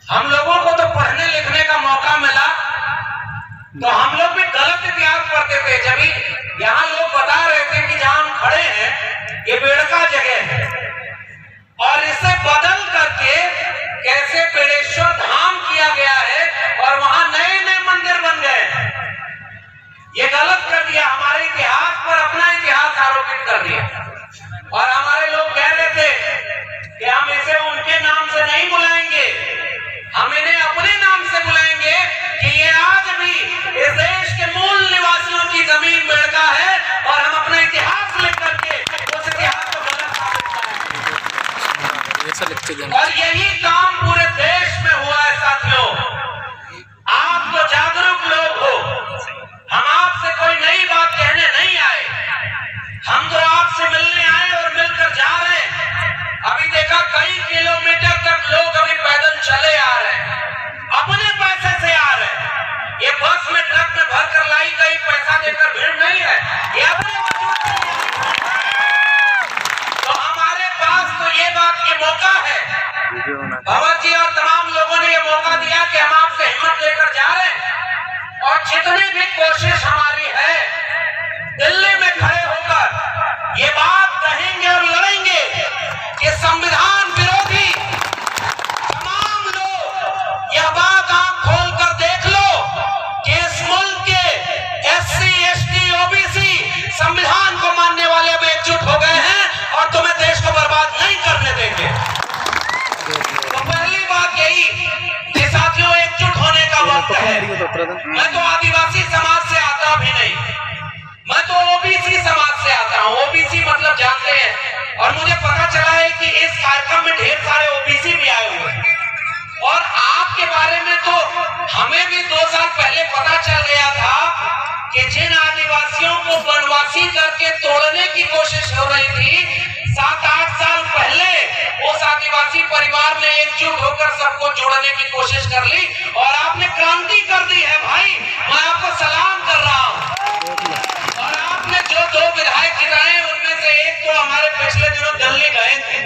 हम लोगों को तो पढ़ने लिखने का मौका मिला तो हम लोग भी गलत इतिहास पढ़ते थे। जब यहाँ लोग बता रहे थे कि जहाँ हम खड़े हैं ये बेड़का जगह है और इसे बदल करके कैसे बेड़ेश्वर धाम किया गया है और वहां नए नए मंदिर बन गए। ये गलत कर दिया, हमारे इतिहास पर अपना इतिहास आरोपित कर दिया। और हमारे लोग कह रहे थे कि हम इसे उनके नाम से नहीं बुलाएंगे, हम इन्हें अपने नाम से बुलाएंगे कि ये आज भी इस देश के मूल निवासियों की जमीन बेड़का है और हम अपना इतिहास लेकर के उस इतिहास को गलत साबित करेंगे। और यही काम पूरे देश में हुआ है साथियों। आप तो जागरूक लोग हो, हम आपसे कोई नई बात कहने नहीं आए, हम तो आपसे मिलने आए और मिलकर जा रहे हैं। अभी देखा कई किलोमीटर तक लोग अभी पैदल चले आ रहे हैं, अपने पैसे से आ रहे हैं। ये बस में ट्रक में भर कर लाई गई पैसा देकर भीड़ नहीं है, ये अपने वजूद से तो हमारे पास तो ये बात की मौका है। भगवत जी और तमाम लोगों ने ये मौका दिया कि हम आपसे हिम्मत लेकर जा रहे हैं और जितनी भी कोशिश हमारी है दिल्ली में खड़े होकर ये बात कहेंगे और लड़ेंगे कि संविधान विरोधी तमाम लोग यह बात आंख खोल कर देख लो कि इस मुल्क के SC ST OBC संविधान को मानने वाले अब एकजुट हो गए हैं और तुम्हें देश को बर्बाद नहीं करने देंगे। तो पहली बात यही कि साथियों एकजुट होने का वक्त है। मैं तो आदिवासी समाज से आता भी नहीं, मैं तो OBC समाज से आता हूँ। OBC मतलब जानते हैं, और मुझे पता चला है कि इस कार्यक्रम में ढेर सारे OBC भी आए हुए हैं। और आपके बारे में तो हमें भी 2 साल पहले पता चल गया था कि जिन आदिवासियों को वनवासी करके तोड़ने की कोशिश हो रही थी, 7-8 साल पहले उस आदिवासी परिवार ने एकजुट होकर सबको जोड़ने की कोशिश कर ली और आपने क्रांति कर दी है भाई। मैं आपको सलाम कर रहा हूँ। और आपने जो 2 विधायक जिताए उनमें से एक तो हमारे पिछले दिनों दिल्ली गए थे,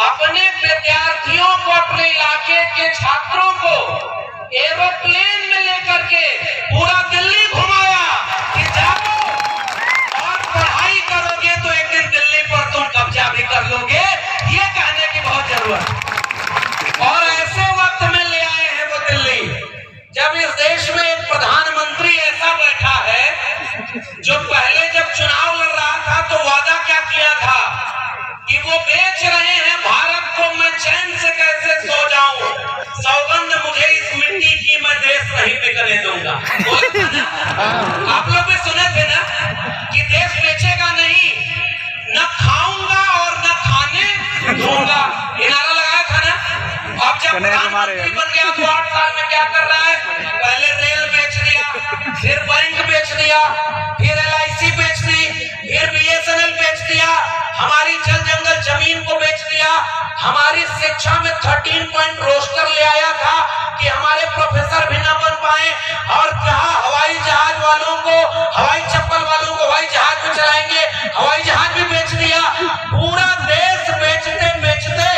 अपने विद्यार्थियों को, अपने इलाके के छात्रों को एरोप्लेन में लेकर के पूरा दिल्ली घुमाया कि जाओ और पढ़ाई करोगे तो एक दिन दिल्ली पर तुम कब्जा भी कर लोगे, ये कहने की बहुत जरूरत। और ऐसे वक्त में ले आए हैं वो दिल्ली जब इस देश में एक प्रधानमंत्री ऐसा बैठा है जो पहले जब चुनाव लड़ रहा था तो वादा क्या किया था कि वो बेच रहे हैं भारत को, मैं चैन से कैसे सो जाऊं, सौगंध मुझे इस मिट्टी की, मैं देश नहीं बिकने दूंगा। आप लोग भी सुने थे ना कि देश बेचेगा नहीं, न खाऊंगा और न खाने दूंगा, ये नारा लगाया था ना। अब जब प्रधानमंत्री बन गया तो 8 साल में क्या कर रहा है, पहले रेल बेच दिया, फिर बैंक बेच दिया, फिर LIC बेच दी, फिर BSNL बेच दिया, हमारी जल जंगल जमीन को बेच दिया, हमारी शिक्षा में 13 पॉइंट रोस्टर ले आया था कि हमारे प्रोफेसर भी न बन पाए, और कहा हवाई जहाज वालों को, हवाई चप्पल वालों को हवाई जहाज में चलाएंगे, हवाई जहाज भी बेच दिया। पूरा देश बेचते बेचते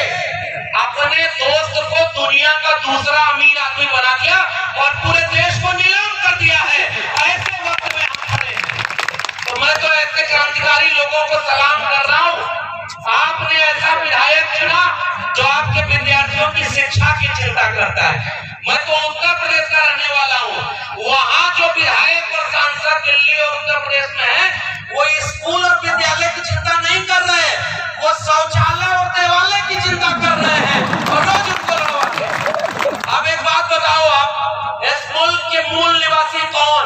अपने दोस्त को दुनिया का दूसरा अमीर आदमी बना दिया और पूरे देश को नीलाम कर दिया है। ऐसे वक्त में हम खड़े हैं, तो मैं तो ऐसे क्रांतिकारी लोगों को सलाम कर रहा हूँ। आपने ऐसा विधायक चुना जो आपके विद्यार्थियों की शिक्षा की चिंता करता है। मैं तो उत्तर प्रदेश का रहने वाला हूँ, वहाँ जो विधायक और सांसद दिल्ली और उत्तर प्रदेश में है वो स्कूल और विद्यालय की चिंता नहीं कर रहे हैं, वो शौचालय और देवालय की चिंता कर रहे हैं और रोज उनको लड़वाते हैं। अब एक बात बताओ, आप इस मुल्क के मूल निवासी कौन?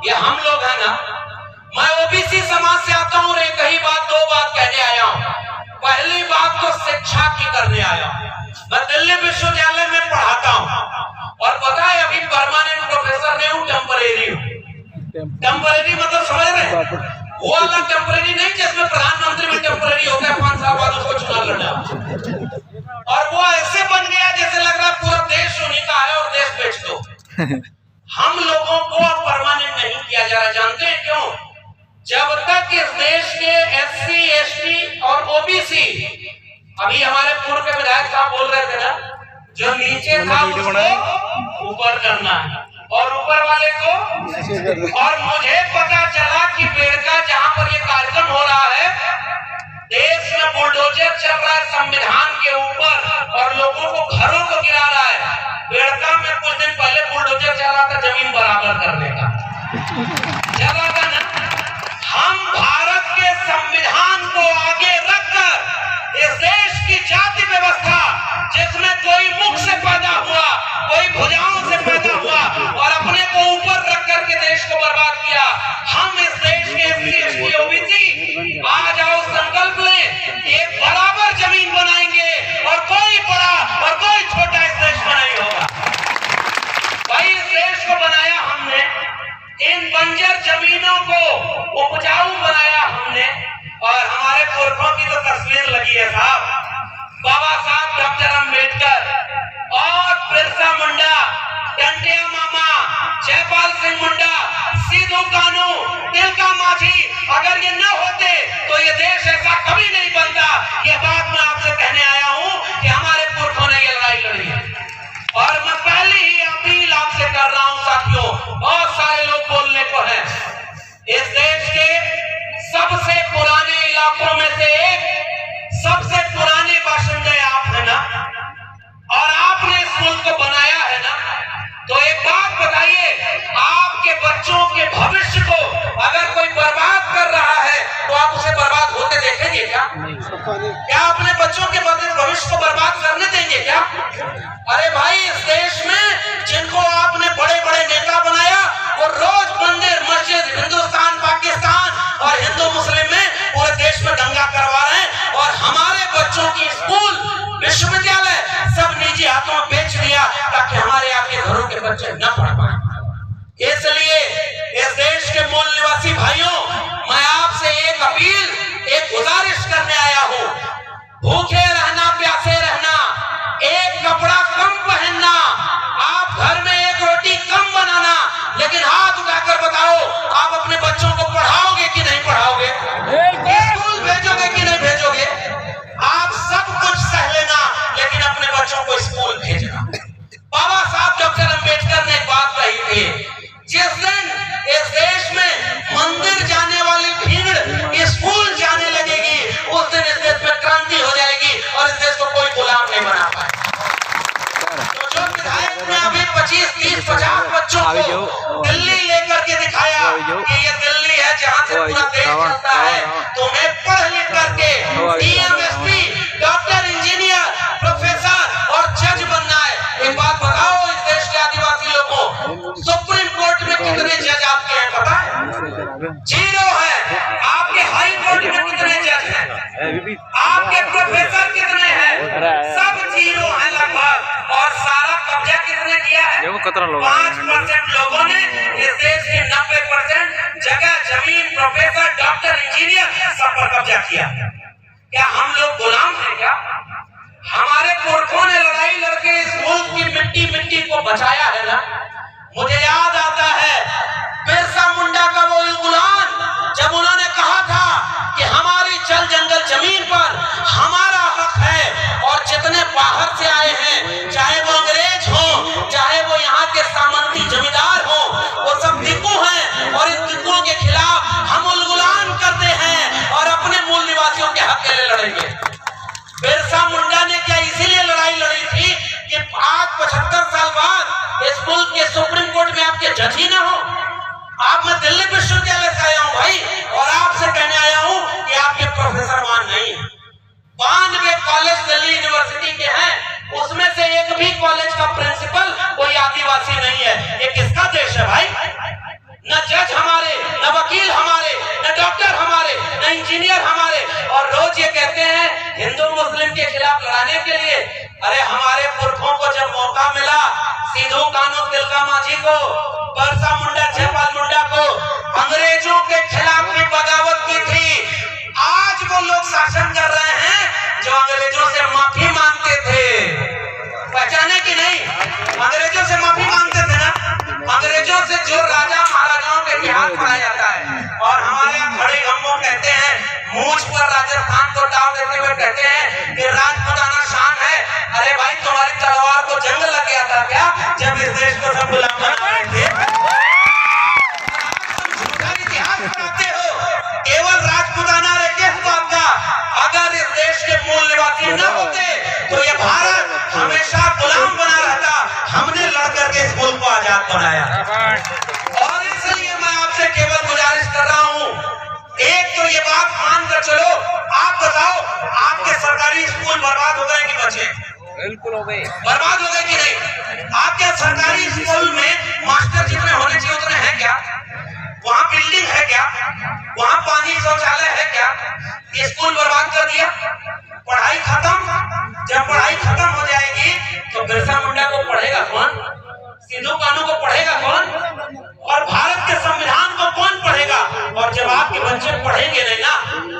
ये हम लोग हैं ना। मैं OBC समाज से आता हूँ और एक ही बात, 2 बात कहने आया हूँ। पहली बात तो शिक्षा की करने आया हूँ। मैं दिल्ली विश्वविद्यालय में पढ़ाता हूँ और पता है अभी परमानेंट प्रोफेसर नहीं हूँ, टेम्परेरी हूँ। टेम्परेरी मतलब समझ रहे? वो वाला टेम्परेरी नहीं जिसमें प्रधानमंत्री भी टेम्परेरी होता है, 5 साल बाद उसको चुनाव लड़ना। और वो ऐसे बन गया जैसे लग रहा है पूरा देश उन्हीं का है और देश बेच दो। हम लोगों को अब परमानेंट नहीं किया जा रहा, जानते हैं क्यों? जब तक इस देश के SC ST और OBC, अभी हमारे पूर्व के विधायक साहब बोल रहे थे ना, जो नीचे था उसको ऊपर करना है और ऊपर वाले को। और मुझे पता चला कि बेड़का जहां पर ये कार्यक्रम हो रहा है, देश में बुलडोजर चल रहा है संविधान के ऊपर और लोगों को घरों को गिरा रहा है। बेड़का में कुछ दिन पहले बुलडोजर चला था जमीन बराबर करने का, चला था ना। हम भारत के संविधान को आगे रखकर इस देश की जाति व्यवस्था, जिसमें कोई मुख से पैदा हुआ, कोई भुजाओं से पैदा हुआ और अपने को ऊपर रख करके देश को बर्बाद किया, हम इस देश के एससी एसटी ओबीसी आज आओ संकल्प लें, एक बराबर जमीन बनाएंगे और कोई बड़ा और कोई छोटा इस देश में नहीं होगा। भाई इस देश को बनाया हमने, इन बंजर जमीनों को उपजाऊ बनाया हमने, और हमारे पुरखों की तो तस्वीर लगी है साहब, बाबा साहब डॉक्टर अंबेडकर और बिरसा मुंडा, टंटिया मामा, जयपाल सिंह मुंडा, सिद्धू कानू, तिलका माझी, अगर ये न होते तो ये देश ऐसा कभी नहीं बनता। ये बात मैं आपसे कहने आया हूं कि हमारे पुरखों ने ये लड़ाई लड़ी है। और मैं पहले ही अपील आपसे कर रहा हूं साथियों, बहुत सारे लोग बोलने को हैं, इस देश के सबसे पुराने इलाकों में से एक, सबसे पुराने बाशिंदे आप है ना, और आपने इस मुल्क को बनाया है ना, तो एक बात बताइए, आपके बच्चों के भविष्य को अगर कोई बर्बाद कर रहा है तो आप उसे बर्बाद होते देखेंगे क्या? क्या अपने बच्चों के भविष्य को बर्बाद करने देंगे क्या? अरे भाई इस देश में जिनको आपने बड़े बड़े नेता बनाया, वो रोज मंदिर मस्जिद हिंदुस्तान पाकिस्तान और हिंदू मुस्लिम में पूरे देश में दंगा करवा रहे हैं, और हमारे बच्चों की स्कूल विश्वविद्यालय सब निजी हाथों में बेच दिया ताकि हमारे आपके घरों के बच्चे न पढ़ पाए। इसलिए इस देश के मूल निवासी भाइयों, मैं आपसे एक अपील, एक गुजारिश करने आया हूं, भूखे रहना, प्यासे रहना, एक कपड़ा कम पहनना, आप घर में एक रोटी कम बनाना, लेकिन हाथ उठाकर बताओ आप अपने बच्चों को पढ़ाओगे कि नहीं पढ़ाओगे? स्कूल भेजोगे कि नहीं भेजोगे? आप सब कुछ सह लेना लेकिन अपने बच्चों को स्कूल भेजना। बाबा साहब डॉक्टर अंबेडकर ने एक बात कही थी, जिस दिन इस देश में मंदिर जाने वाली भीड़ स्कूल जाने लगेगी, उस दिन इस देश में क्रांति हो जाएगी और इस देश को कोई गुलाम नहीं बना पाएगा। तो जो विधायक ने अभी 25, 30, 50 बच्चों को दिल्ली लेकर के दिखाया कि ये दिल्ली है जहां से पूरा देश चलता है, तुम्हें पढ़ लिख करके डीएमएसपी, डॉक्टर, इंजीनियर, प्रोफेसर और जज बनना है। एक बात बताओ, इस देश के आदिवासी लोगों, सुप्रीम कोर्ट में कितने जज आपके हैं पता है? 0 है। आपके हाई कोर्ट में कितने जज हैं? आपके प्रोफेसर कितने हैं? सब 0 हैं लगभग। और सारा कब्जा किसने किया है? 5% लोगों ने इस देश की 90% जगह, जमीन, प्रोफेसर, डॉक्टर, इंजीनियर सब पर कब्जा किया। क्या हम लोग गुलाम हैं क्या? हमारे पुरखों ने लड़ाई लड़के इस मुल्क की मिट्टी को बचाया है ना। मुझे याद आता है बिरसा मुंडा का वो गुलाम, जब उन्होंने कहा था कि हमारी जल जंगल जमीन पर हमारा हक है, और जितने बाहर से आए हैं, चाहे वो अंग्रेज हो, चाहे वो यहाँ के सामंती जमींदार हो, वो सब टिकू हैं, और इन टिकुओं के खिलाफ हम उलगुलान करते हैं और अपने मूल निवासियों के हक के लिए लड़ेंगे। बिरसा मुंडा ने क्या इसीलिए लड़ाई लड़ी थी कि आज 75 साल बाद इस मुल्क के सुप्रीम कोर्ट में आपके जज ही ना हो? आप, मैं दिल्ली विश्वविद्यालय से आया हूं भाई, और आपसे कहने आया हूं कि आपके प्रोफेसर वहां नहीं है। 92 कॉलेज दिल्ली यूनिवर्सिटी के हैं, उसमें से एक भी कॉलेज का प्रिंसिपल कोई आदिवासी नहीं है। ये किसका देश है भाई? न जज हमारे, न वकील हमारे, न डॉक्टर हमारे, न इंजीनियर हमारे, और रोज ये कहते हैं हिंदू मुस्लिम के खिलाफ लड़ाने के लिए। अरे हमारे पुरखों को जब मौका मिला, सिद्धू कानू, तिलका माझी को, बिरसा मुंडा, जयपाल मुंडा को अंग्रेजों के खिलाफ भी बगावत की थी। आज वो लोग शासन कर रहे हैं जो अंग्रेजों से माफी मांगते थे। पहचाने कि नहीं? अंग्रेजों से माफी मांगते थे ना। अंग्रेजों से जो राजा महाराजाओं के इतिहास पढ़ाया जाता है, और हमारे यहाँ खड़े गम्मो कहते हैं, मूंछ पर राजस्थान को डाल देते हुए कहते हैं कि राजपूताना शान है। अरे भाई, तुम्हारी तलवार को बिल्कुल हो गए, बर्बाद हो गए कि नहीं? आप क्या सरकारी स्कूल में मास्टर जितने होने चाहिए उतने हैं क्या? वहाँ बिल्डिंग है क्या? वहाँ पानी शौचालय है क्या? स्कूल बर्बाद कर दिया, पढ़ाई खत्म। जब पढ़ाई खत्म हो जाएगी तो बिरसा मुंडा को पढ़ेगा कौन? सिद्धू कानू को पढ़ेगा कौन? और भारत के संविधान को कौन पढ़ेगा? और जब आपके बच्चे पढ़ेंगे नहीं ना,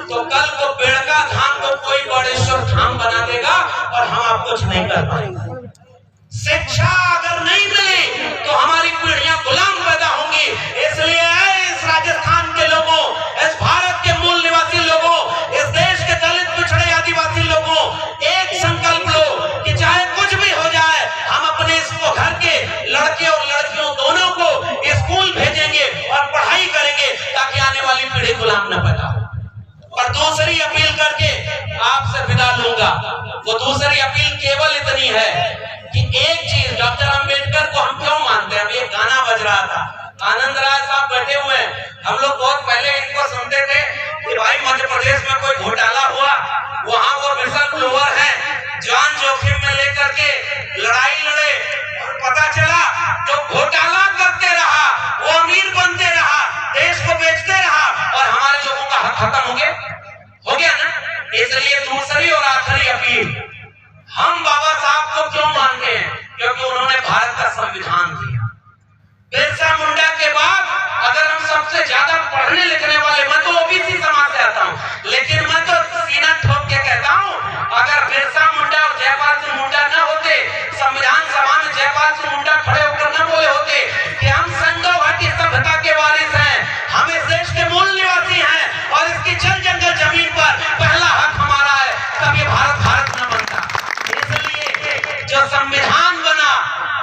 तो कल को बेड़का धाम को कोई बड़ेश्वर धाम बना देगा और हम आप कुछ नहीं कर पाएंगे। शिक्षा अगर नहीं मिली तो हमारी पीढ़ियां गुलाम पैदा होंगी। इसलिए इस राजस्थान के लोगों, इस भारत के मूल निवासी लोगों, इस देश के दलित पिछड़े आदिवासी लोगों, एक संकल्प लो कि चाहे कुछ भी हो जाए, हम अपने इस घर के लड़के और लड़कियों दोनों को स्कूल भेजेंगे और पढ़ाई करेंगे ताकि आने वाली पीढ़ी गुलाम न पैदा हो। और दूसरी अपील करके आपसे विदा लूंगा। वो दूसरी अपील केवल इतनी है कि एक चीज, डॉक्टर अंबेडकर को हम क्यों मानते हैं? एक गाना बज रहा था, आनंद राय साहब बैठे हुए हैं, हम लोग बहुत पहले इनको सुनते थे कि भाई मध्य प्रदेश में कोई घोटाला हुआ, वहां वो विसल ब्लोअर है, जान जोखिम में लेकर के लड़ाई लड़े और पता चला जो घोटाला करते रहा वो अमीर बनते रहा, देश को बेचते रहा और हमारे लोगों का हक खत्म हो गया ना। इसलिए दूसरी और आखिरी अपील, हम बाबा साहब को क्यों मानते हैं? क्योंकि उन्होंने भारत का संविधान दिया। बिरसा मुंडा के बाद अगर हम सबसे ज्यादा पढ़ने लिखने वाले, मैं तो ओबीसी समाज से आता हूँ, लेकिन मैं तो सीना ठोक के कहता हूँ, अगर बिरसा मुंडा और जयपाल सिंह मुंडा न होते, संविधान सभा में जयपाल सिंह मुंडा खड़े होकर न बोले होते कि हम संगो घाटी सभ्यता के वारिस हैं, हम इस देश के मूल निवासी हैं और इसकी जल जंगल जमीन पर पहला हक हमारा है, तब ये भारत न बनता। इसलिए जो संविधान बना,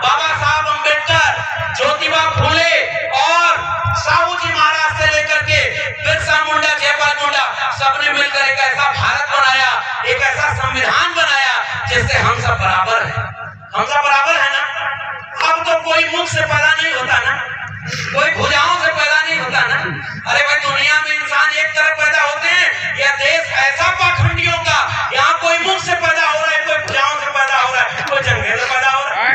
बाबा साहब अंबेडकर, ज्योतिबा फूले और साहू जी महाराज से लेकर के बिरसा मुंडा, जयपाल मुंडा, सबने मिलकर एक ऐसा भारत बनाया, एक ऐसा संविधान बनाया जिससे हम सब बराबर हैं। हम सब बराबर है ना। अब तो कोई मुख से पैदा नहीं होता ना, कोई भुजाओं से पैदा नहीं होता ना। अरे भाई, दुनिया में इंसान एक तरफ पैदा होते हैं, यह देश ऐसा पाखंडियों का, यहाँ कोई मुख से पैदा हो रहा है, कोई भुजाओं से पैदा हो रहा है, कोई जंगल से पैदा हो रहा है।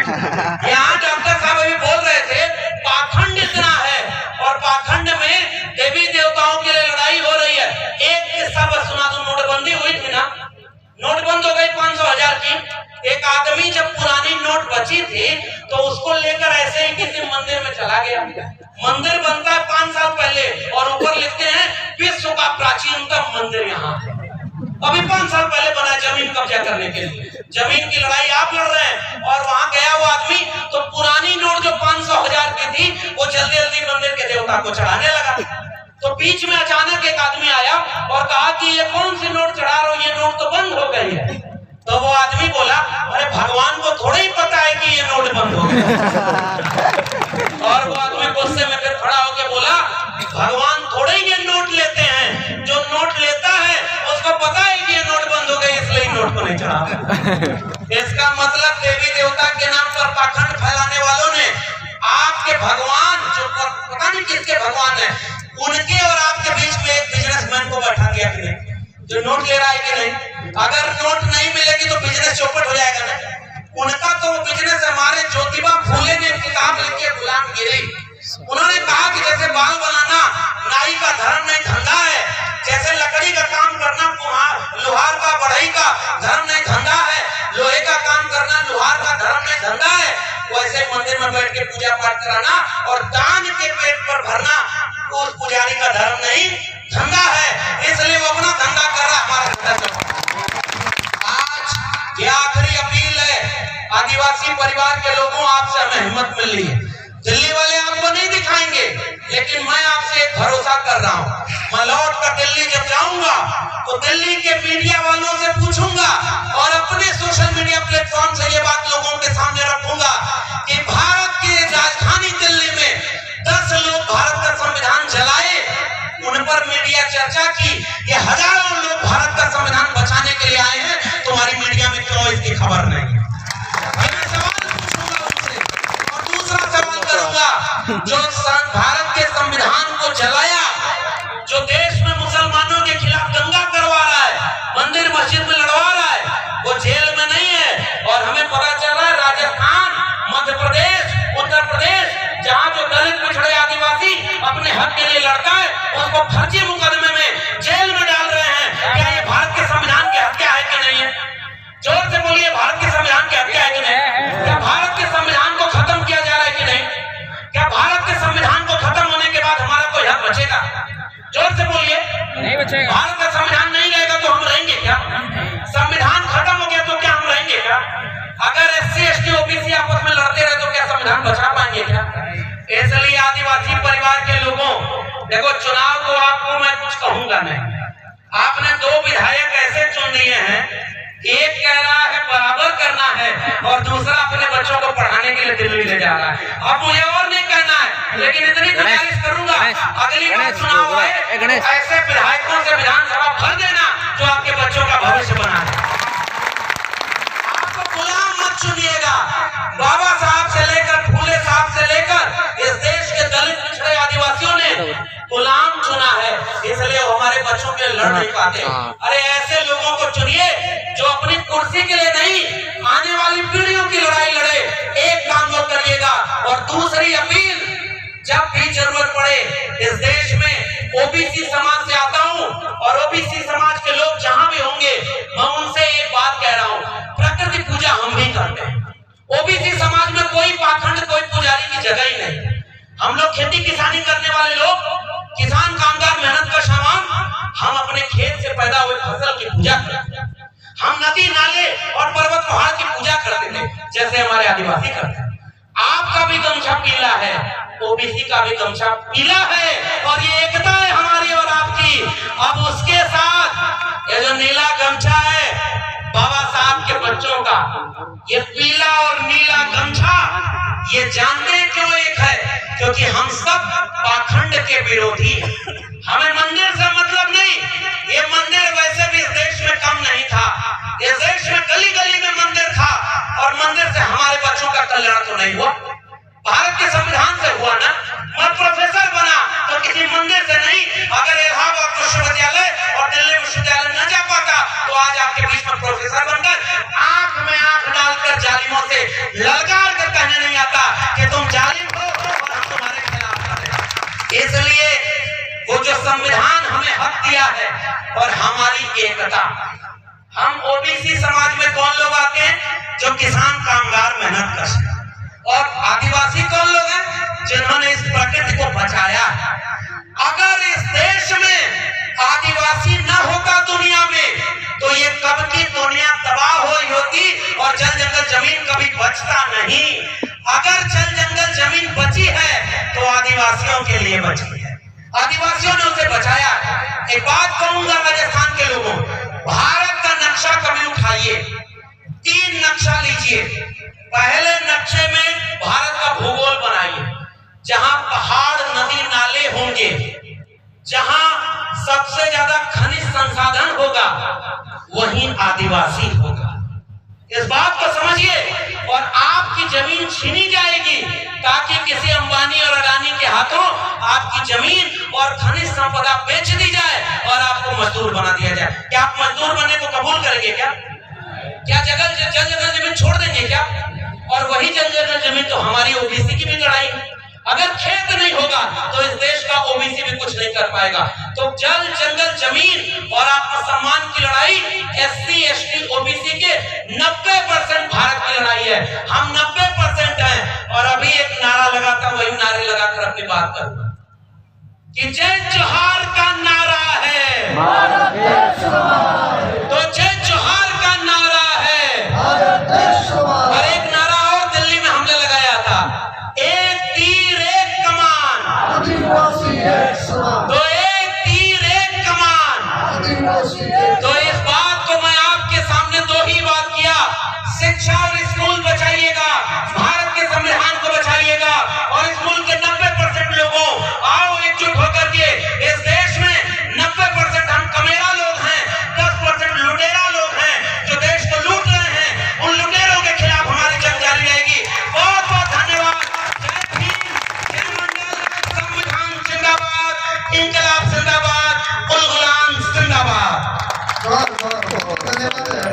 यहाँ डॉक्टर साहब अभी बोल रहे थे पाखंड इतना है और पाखंड में देवी देवताओं के लिए लड़ाई हो रही है। एक किस्सा बस सुना दूं, नोटबंदी हुई थी ना, नोट बंद हो गई 500,000 की। एक आदमी जब पुरानी नोट बची थी तो उसको लेकर ऐसे ही किसी मंदिर में चला गया। मंदिर बनता है 5 साल पहले और ऊपर लिखते हैं विश्व का प्राचीनतम मंदिर यहाँ है। अभी 5 साल पहले बना, जमीन कब्जा करने के लिए। जमीन की लड़ाई आप लड़ रहे हैं और वहां गया वो आदमी तो पुरानी नोट जो 500,000 की थी वो जल्दी जल्दी मंदिर के देवता को चढ़ाने लगा। तो बीच में अचानक एक आदमी आया और कहा कि ये कौन सी नोट चढ़ा रहे हो, ये नोट तो बंद हो गई है। तो वो आदमी बोला, अरे भगवान को थोड़ा ही पता है कि ये नोट बंद हो गया। और वो आदमी गुस्से में फिर खड़ा होकर बोला, भगवान थोड़े ही ये नोट लेते हैं, जो नोट लेता है उसको पता है कि ये नोट बंद हो गई, इसलिए नोट को नहीं चढ़ा। इसका मतलब देवी देवता के नाम पर पाखंड फैलाने वालों ने आपके भगवान, जो पता नहीं किसके भगवान है, उनके और आपके बीच में एक बिजनेसमैन को बैठा दिया कि नहीं, जो नोट ले रहा है कि नहीं। अगर नोट नहीं मिलेगी तो बिजनेस चौपट हो जाएगा ना। उनका तो वो बिजनेस है। हमारे ज्योतिबा फूले ने किताब लिखी, गुलामगिरी। उन्होंने कहा कि जैसे बाल बनाना नाई का धर्म नहीं धंधा है, जैसे लकड़ी का काम करना लोहार का बढ़ई का धर्म नहीं धंधा है, लोहे का काम करना लोहार का धर्म नहीं धंधा है, वैसे मंदिर में बैठ के पूजा पाठ कराना और दान के पेट पर भरना उस पुजारी का धर्म नहीं धंधा है। इसलिए वो अपना धंधा कर रहा, हमारा धंधा। आज ये आखिरी अपील है आदिवासी परिवार के लोगों, आपसे हमें हिम्मत मिल रही है। दिल्ली वाले आपको नहीं दिखाएंगे, लेकिन मैं आपसे एक भरोसा कर रहा हूँ, मैं लौट कर दिल्ली जब जाऊंगा तो दिल्ली के मीडिया वालों से पूछूंगा और अपने सोशल मीडिया प्लेटफॉर्म से ये बात लोगों के सामने रखूंगा कि भारत की राजधानी दिल्ली में 10 लोग भारत का संविधान जलाए, उन पर मीडिया चर्चा की, ये हजारों लोग भारत का संविधान बचाने के लिए आए हैं, तुम्हारी मीडिया में क्यों इसकी खबर नहीं? मैं सवाल पूछूंगा उनसे। और दूसरा सवाल करूंगा, जो भारत के संविधान को जलाया, जो देश में मुसलमानों के खिलाफ दंगा करवा रहा है, मंदिर मस्जिद में लड़वा रहा है, वो जेल में नहीं है और हमें भारत का संविधान नहीं रहेगा तो हम रहेंगे क्या? संविधान खत्म हो गया तो क्या हम रहेंगे क्या? अगर SC ST OBC आपस में लड़ते रहे तो क्या संविधान बचा पाएंगे क्या? इसलिए आदिवासी परिवार के लोगों, देखो चुनाव को आपको मैं कुछ कहूंगा नहीं। आपने 2 विधायक ऐसे चुन लिए हैं, एक कह रहा है बराबर करना है और दूसरा अपने बच्चों को पढ़ाने के लिए दिल्ली ले जा रहा है। अब मुझे और नहीं कहना है, लेकिन इतनी गुजारिश करूंगा, अगली बार चुनाव आए ऐसे विधायकों से विधानसभा भर देना जो आपके बच्चों का भविष्य बना है। आपको गुलाम मत चुनिएगा। बाबा साहब से लेकर फूले साहब से लेकर इस देश के दलित पिछड़े आदिवासियों ने गुलाम चुना है, इसलिए वो हमारे बच्चों के लड़ नहीं पाते। अरे ऐसे लोगों को चुनिए जो अपनी कुर्सी के लिए नहीं, आने वाली पीढ़ियों की लड़ाई लड़े। एक काम वो करिएगा। और दूसरी अपील, जब भी जरूरत पड़े इस देश में OBC समाज से आता हूँ और OBC समाज के लोग जहां भी होंगे मैं उनसे एक बात कह रहा हूँ, प्रकृति पूजा हम भी करते हैं। OBC समाज में कोई पाखंड, कोई पुजारी की जगह ही नहीं। हम लोग खेती किसानी करने वाले लोग, किसान कामगार मेहनत का सामान, हम अपने खेत से पैदा हुए फसल की पूजा करते हैं। हम नदी नाले और पर्वत पहाड़ की पूजा करते थे जैसे हमारे आदिवासी करते हैं। आपका भी गमछा पीला है, OBC का भी गमछा पीला है और ये एकता है हमारी और आपकी। अब उसके साथ ये जो नीला गमछा है बाबा साहब के बच्चों का, ये पीला और नीला गमछा, ये जानते हैं क्यों एक है? क्योंकि हम सब पाखंड के विरोधी हैं। हमें मंदिर से मतलब नहीं। ये मंदिर वैसे भी इस देश में कम नहीं था। इस देश में गली गली में मंदिर था और मंदिर से हमारे बच्चों का कल्याण तो नहीं हुआ, भारत के संविधान से हुआ ना। मैं प्रोफेसर बना तो किसी मंदिर से नहीं। अगर इलाहाबाद विश्वविद्यालय और दिल्ली विश्वविद्यालय न जा पाता तो आज आपके बीच में प्रोफेसर बनकर आंख में आंख डालकर जालिमों से ललकार कर कहने नहीं आता कि तुम जालिम हो और हम तुम्हारे खिलाफ खड़े। इसलिए वो जो संविधान हमें हक दिया है और हमारी एकता, हम OBC समाज में कौन लोग आते हैं? जो किसान कामगार मेहनत कर, और आदिवासी कौन लोग हैं? जिन्होंने इस प्रकृति को बचाया। अगर इस देश में आदिवासी न होता दुनिया में तो ये कब की दुनिया तबाह हुई होती और जल जंगल जमीन कभी बचता नहीं। अगर जल जंगल जमीन बची है तो आदिवासियों के लिए बची है, आदिवासियों ने उसे बचाया। एक बात कहूंगा राजस्थान के लोगों, भारत का नक्शा कभी उठाइए, 3 नक्शा लीजिए। पहले नक्शे में भारत का भूगोल बनाइए, जहां पहाड़ नदी नाले होंगे, जहां सबसे ज्यादा खनिज संसाधन होगा, वहीं आदिवासी होगा। इस बात को समझिए। और आपकी जमीन छीनी जाएगी ताकि किसी अंबानी और अडानी के हाथों आपकी जमीन और खनिज संपदा बेच दी जाए और आपको मजदूर बना दिया जाए। क्या आप मजदूर बनने को कबूल करेंगे? क्या जगह जमीन छोड़ देंगे क्या? और वही जल जमीन तो हमारी OBC की भी लड़ाई है। अगर खेत नहीं होगा तो इस देश का OBC भी कुछ नहीं कर पाएगा। तो जल जंगल जमीन और आत्मसम्मान की लड़ाई SC ST OBC के 90% भारत की लड़ाई है। हम 90% हैं। और अभी एक नारा लगाता, वही नारे लगाकर अपनी बात करूंगा कि जय जोहार का नारा है, तो जय जोहार का नारा है। और एक नारा और दिल्ली में हमने लगाया था, एक तीर एक कमान, तो एक तीर एक कमान। तो इस बात को मैं आपके सामने 2 ही बात किया, शिक्षा और स्कूल बचाइएगा, भारत के संविधान को बचाइएगा और इस मुल्क के 90% लोगों, आओ एकजुट होकर के इस देश में 90% हम कमेरा लोग हैं, 10% लुटेरा लोग हैं जो देश को लूट रहे हैं। उन लुटेरों के खिलाफ हमारी जंग जारी रहेगी। बहुत बहुत धन्यवाद। जय भीम, जय मंडल, संविधान जिंदाबाद, इंकलाब जिंदाबाद, उल गुलाम जिंदाबाद।